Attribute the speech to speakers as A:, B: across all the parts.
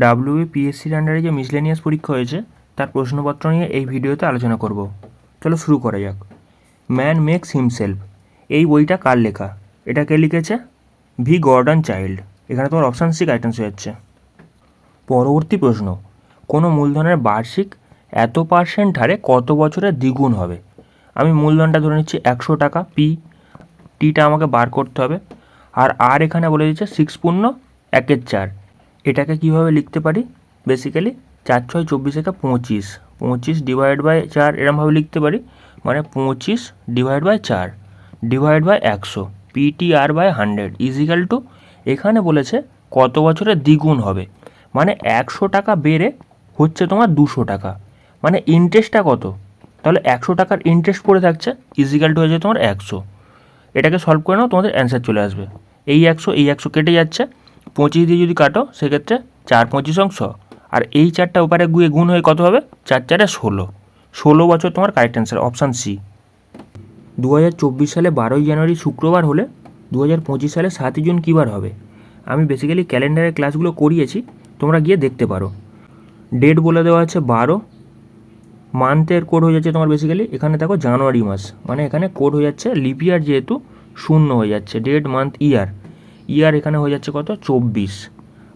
A: ডাব্লিউবিপিএসসির আন্ডারে যে মিসলেনিয়াস পরীক্ষা হয়েছে তার প্রশ্নপত্র নিয়ে এই ভিডিওতে আলোচনা করব। চলো শুরু করা যাক। ম্যান মেক্স হিমসেলফ, এই বইটা কার লেখা? এটা কে লিখেছে? V Gordon Childe. এখানে তোমার অপশান সি আইটেন্স হয়ে যাচ্ছে। পরবর্তী প্রশ্ন, কোনো মূলধনের বার্ষিক এত % হারে কত বছরে দ্বিগুণ হবে? আমি মূলধনটা ধরে নিচ্ছি 100 টাকা, পি, টিটা আমাকে বার করতে হবে, আর এখানে বলে দিচ্ছে 6.1/4। এটাকে কীভাবে লিখতে পারি? বেসিক্যালি 4 6 24 একে 25, 25 ডিভাইড বাই 4 এরমভাবে লিখতে পারি, মানে 25 divide by 4 divide by 100 PTR by 100 equal to, এখানে বলেছে কত বছরে দ্বিগুণ হবে, মানে 100 টাকা বেড়ে হচ্ছে তোমার 200 টাকা, মানে ইন্টারেস্টটা কত? তাহলে 100 টাকার ইন্টারেস্ট পড়ে থাকছে, ইজিক্যাল টু হয়ে যায় তোমার 100। এটাকে সলভ করে নাও, তোমাদের অ্যান্সার চলে আসবে। এই 100 কেটে যাচ্ছে, 25 দিয়ে যদি কাটো সেক্ষেত্রে 4 25 অংশ, আর এই 4টা ওপারে গুয়ে গুণ হয়ে কত হবে? 4 4 16, 16 বছর তোমার কারেক্ট অ্যান্সার, অপশান সি। 2024 সালে 12ই জানুয়ারি শুক্রবার হলে 2025 সালে 7ই জুন কী বার হবে? আমি বেসিক্যালি ক্যালেন্ডারের ক্লাসগুলো করিয়েছি, তোমরা গিয়ে দেখতে পারো। ডেট বলে দেওয়া আছে 12, মান্থের কোড হয়ে যাচ্ছে তোমার বেসিক্যালি এখানে দেখো জানুয়ারি মাস, মানে এখানে কোড হয়ে যাচ্ছে লিপ ইয়ার, যেহেতু 0 হয়ে যাচ্ছে, ডেট মান্থ ইয়ার, ইয়ার এখানে হয়ে যাচ্ছে কত? 24।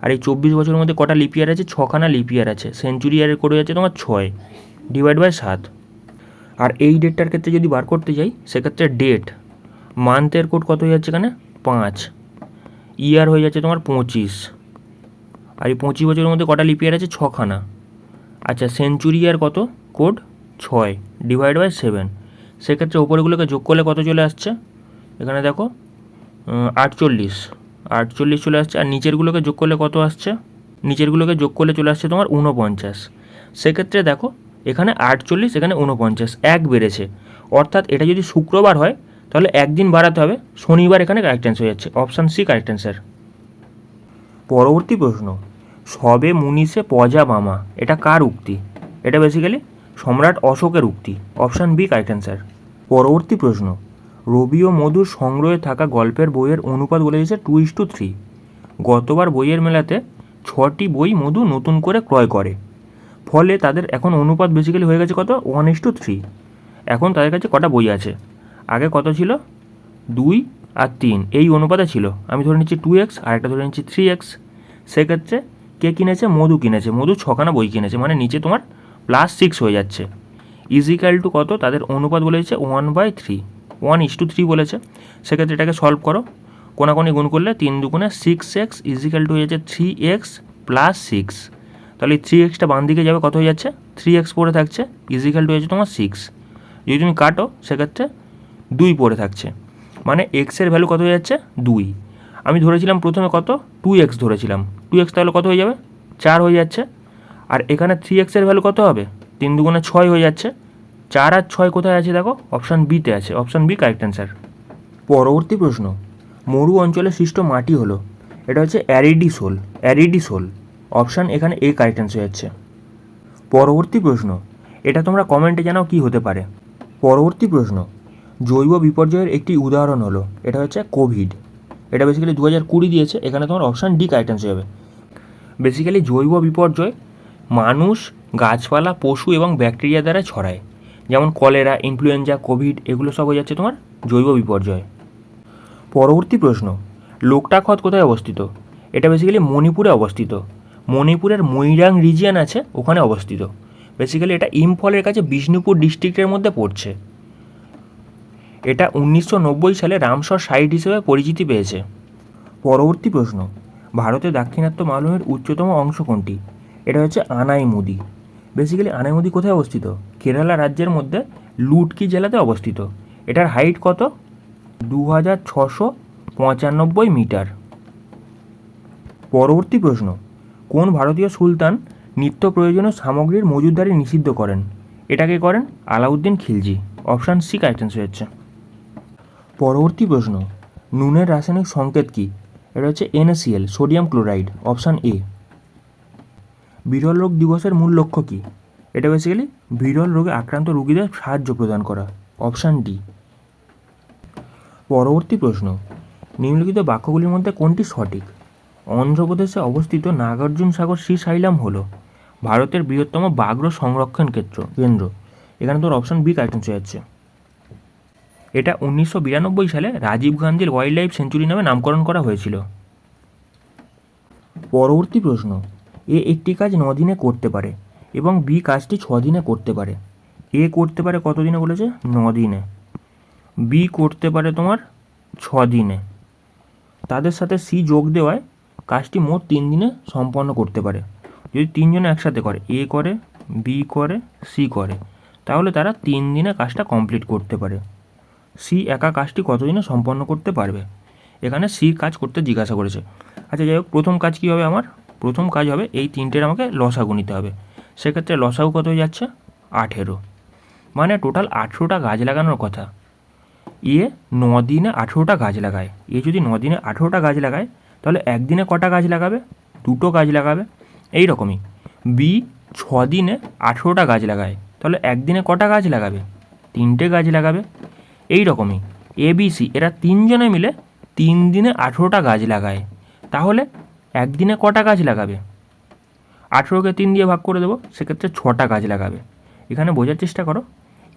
A: আর এই 24 বছরের মধ্যে কটা লিপ ইয়ার আছে? 6খানা লিপ ইয়ার আছে। সেঞ্চুরি ইয়ারের কোড হয়ে যাচ্ছে তোমার 6 ডিভাইড বাই 7। আর এই ডেটটার ক্ষেত্রে যদি বার করতে যাই সেক্ষেত্রে ডেট, মান্থের কোড কত হয়ে যাচ্ছে এখানে? 5, ইয়ার হয়ে যাচ্ছে তোমার 25, আর এই 25 বছরের মধ্যে কটা লিপ ইয়ার আছে? 6খানা। আচ্ছা, সেঞ্চুরি ইয়ার কত কোড? 6 divide by 7। সেক্ষেত্রে ওপরেগুলোকে যোগ করলে কত চলে আসছে? এখানে দেখো 48 চলে আসছে, আর নিচেরগুলোকে যোগ করলে কত আসছে? নিচেরগুলোকে যোগ করলে চলে আসছে তোমার 49। সেক্ষেত্রে দেখো এখানে 48, এখানে 49, এক বেড়েছে, অর্থাৎ এটা যদি শুক্রবার হয় তাহলে একদিন বাড়াতে হবে, শনিবার এখানে কারেক্ট অ্যান্সার হয়ে যাচ্ছে, অপশান সি কারেক্ট অ্যান্সার। পরবর্তী প্রশ্ন, সবে মুনিষে পজা মামা, এটা কার উক্তি? এটা বেসিক্যালি সম্রাট অশোকের উক্তি, অপশান বি কারেক্ট অ্যান্সার। পরবর্তী প্রশ্ন, রবি ও মধুর সংগ্রহে থাকা গল্পের বইয়ের অনুপাত বলে দিয়েছে 2:3। গতবার বইয়ের মেলাতে 6টি বই মধু নতুন করে ক্রয় করে, ফলে তাদের এখন অনুপাত বেসিক্যালি হয়ে গেছে কত? 1:3। এখন তাদের কাছে কটা বই আছে? আগে কত ছিল? 2 আর 3 এই অনুপাতে ছিল, আমি ধরে নিচ্ছি 2x, আর একটা ধরে নিচ্ছি 3x। সেক্ষেত্রে কে কিনেছে? মধু কিনেছে, মধু 6খানা বই কিনেছে, মানে নিচে তোমার +6 হয়ে যাচ্ছে, ইজিক্যাল টু কত? তাদের অনুপাত বলে দিচ্ছে 1/3, 1:3 বলেছে। সেক্ষেত্রে এটাকে সলভ করো, কোনাকুনি গুণ করলে 3 2 6x ইজিক্যাল টু হয়ে যাচ্ছে 3x + 6। তাহলে 3xটা বাম দিকে যাবে, কত হয়ে যাচ্ছে? 3x পড়ে থাকছে, ইজিক্যাল টু হয়েছে তোমার 6। যদি তুমি কাটো সেক্ষেত্রে 2 পড়ে থাকছে, মানে এক্সের ভ্যালু কত হয়ে যাচ্ছে? 2। আমি ধরেছিলাম প্রথমে কত? 2x ধরেছিলাম, 2x তাহলে কত হয়ে যাবে? 4 হয়ে যাচ্ছে। আর এখানে 3xের ভ্যালু কত হবে? 3 2 6 হয়ে যাচ্ছে। 4 আর 6 কোথায় আছে দেখো? অপশান বিতে আছে, অপশান বি কারেক্ট অ্যান্সার। পরবর্তী প্রশ্ন, মরু অঞ্চলে সৃষ্ট মাটি হলো, এটা হচ্ছে অ্যারিডিসোল, অপশান এখানে এ কারেক্ট অ্যান্সার হয়ে যাচ্ছে। পরবর্তী প্রশ্ন, এটা তোমরা কমেন্টে জানাও কি হতে পারে। পরবর্তী প্রশ্ন, জৈব বিপর্যয়ের একটি উদাহরণ হলো, এটা হচ্ছে কোভিড। এটা বেসিক্যালি 2020 দিয়েছে, এখানে তোমার অপশান ডি কারেক্ট অ্যান্সার হবে। বেসিক্যালি জৈব বিপর্যয় মানুষ, গাছপালা, পশু এবং ব্যাকটেরিয়া দ্বারা ছড়ায়, যেমন কলেরা, ইনফ্লুয়েঞ্জা, কোভিড, এগুলো সব হয়ে যাচ্ছে তোমার জৈব বিপর্যয়। পরবর্তী প্রশ্ন, লোকটাক হ্রদ কোথায় অবস্থিত? এটা বেসিক্যালি মণিপুরে অবস্থিত, মণিপুরের মৈরাং রিজিয়ন আছে ওখানে অবস্থিত। বেসিক্যালি এটা ইম্ফলের কাছে বিষ্ণুপুর ডিস্ট্রিক্টের মধ্যে পড়ছে। এটা 1990 সালে রামসর সাইট হিসেবে পরিচিতি পেয়েছে। পরবর্তী প্রশ্ন, ভারতের দাক্ষিণাত্য মালভূমির উচ্চতম অংশ কোনটি? এটা হচ্ছে আনাইমুদি। বেসিক্যালি আনাইমুদি কোথায় অবস্থিত? কেরালা রাজ্যের মধ্যে লুটকি জেলাতে অবস্থিত। এটার হাইট কত? 2695 মিটার। পরবর্তী প্রশ্ন, কোন ভারতীয় সুলতান নিত্য প্রয়োজনীয় সামগ্রীর মজুতদারি নিষিদ্ধ করেন? এটাকে করেন Alauddin Khilji, option C correct answer হচ্ছে। পরবর্তী প্রশ্ন, নুনের রাসায়নিক সংকেত কী? এটা হচ্ছে NaCl, sodium chloride, option A. বিরল রোগ দিবসের মূল লক্ষ্য কী? এটা বেসিক্যালি বিরল রোগে আক্রান্ত রোগীদের সাহায্য প্রদান করা, অপশান ডি। পরবর্তী প্রশ্ন, নিম্নলিখিত বাক্যগুলির মধ্যে কোনটি সঠিক? অন্ধ্রপ্রদেশে অবস্থিত নাগার্জুন সাগর শ্রীশাইলাম হলো ভারতের বৃহত্তম ব্যাঘ্র সংরক্ষণ কেন্দ্র। এখানে তোর অপশন বি কারেক্ট হয়ে যাচ্ছে। এটা 1992 সালে রাজীব গান্ধীর ওয়াইল্ড লাইফ সেঞ্চুরি নামে নামকরণ করা হয়েছিল। পরবর্তী প্রশ্ন, এ একটি কাজ 9 দিনে করতে পারে এবং বি কাজটি 6 দিনে করতে পারে। এ করতে পারে কত দিনে বলেছে? 9 দিনে। বি করতে পারে তোমার 6 দিনে। তাদের সাথে সি যোগ দেওয়ায় কাজটি মোট 3 দিনে সম্পন্ন করতে পারে। যদি তিনজনে একসাথে করে, এ করে, বি করে, সি করে, তাহলে তারা 3 দিনে কাজটা কমপ্লিট করতে পারে। সি একা কাজটি কত দিনে সম্পন্ন করতে পারবে? এখানে সি কাজ করতে জিজ্ঞাসা করেছে। আচ্ছা যাই হোক, প্রথম কাজ কী হবে আমার? প্রথম কাজ হবে এই তিনটের আমাকে লসাগু নিতে হবে। সেক্ষেত্রে লসাগু কত হয়ে যাচ্ছে? 18। মানে টোটাল 18টা গাছ লাগানোর কথা। এ 9 দিনে 18টা গাছ লাগায়। এ যদি 9 দিনে 18টা গাছ লাগায়, তাহলে একদিনে কটা গাছ লাগাবে? 2টো গাছ লাগাবে। এই রকমই বি 6 দিনে 18টা গাছ লাগায়, তাহলে একদিনে কটা গাছ লাগাবে? 3টে গাছ লাগাবে। এই রকমই এ বি সি এরা তিনজনে মিলে 3 দিনে 18টা গাছ লাগায়, তাহলে একদিনে কটা গাছ লাগাবে? 18কে 3 দিয়ে ভাগ করে দেবো, সেক্ষেত্রে 6টা গাছ লাগাবে। এখানে বোঝার চেষ্টা করো,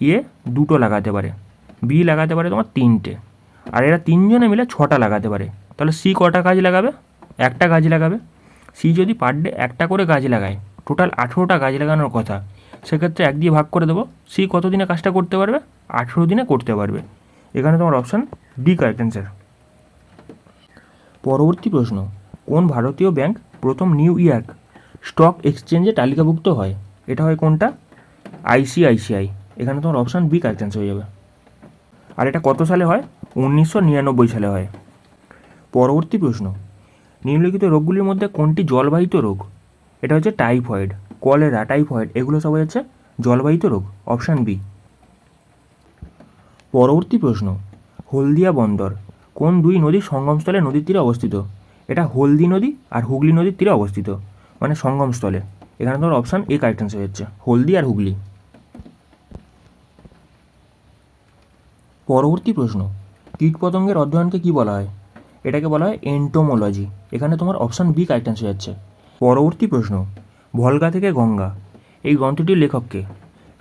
A: এ 2টো লাগাতে পারে, বি লাগাতে পারে তোমার 3টে, আর এরা তিনজনে মিলে 6টা লাগাতে পারে। তাহলে সি কটা গাছ লাগাবে? একটা গাছ লাগাবে। সি যদি পার ডে একটা করে গাছ লাগায়, টোটাল 18টা গাছ লাগানোর কথা, সেক্ষেত্রে 1 দিয়ে ভাগ করে দেবো। সি কত দিনে কাজটা করতে পারবে? 18 দিনে করতে পারবে। এখানে তোমার অপশান ডি কারেক্ট অ্যান্সার। পরবর্তী প্রশ্ন, কোন ভারতীয় ব্যাংক প্রথম নিউ ইয়র্ক স্টক এক্সচেঞ্জে তালিকাভুক্ত হয়? এটা হয় কোনটা? আইসিআইসিআই। এখানে তোমার অপশান বি কারেক্ট অ্যান্সার হয়ে যাবে। আর এটা কত সালে হয়? 1999 সালে হয়। পরবর্তী প্রশ্ন, নিম্নলিখিত রোগগুলির মধ্যে কোনটি জলবাহিত রোগ? এটা হচ্ছে টাইফয়েড, কলেরা, টাইফয়েড, এগুলো সব হচ্ছে জলবাহিত রোগ। Option B. পরবর্তী প্রশ্ন, হলদিয়া বন্দর কোন দুই নদীর সঙ্গমস্থলে নদীর তীরে অবস্থিত? এটা হলদি নদী আর হুগলি নদীর তীরে অবস্থিত, মানে সঙ্গমস্থলে। এখানে তোমার অপশান এ কারেক্ট অ্যান্সার হচ্ছে হলদি আর হুগলি। পরবর্তী প্রশ্ন, কীটপতঙ্গের অধ্যয়নকে কী বলা হয়? এটাকে বলা হয় এন্টোমোলজি। এখানে তোমার অপশান বি কারেক্ট অ্যান্সার যাচ্ছে। পরবর্তী প্রশ্ন, ভলগা থেকে গঙ্গা এই গ্রন্থটির লেখককে?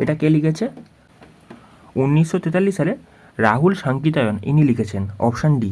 A: এটা কে লিখেছে? 1943 সালে রাহুল সাঙ্কিতায়ন ইনি লিখেছেন। Option D.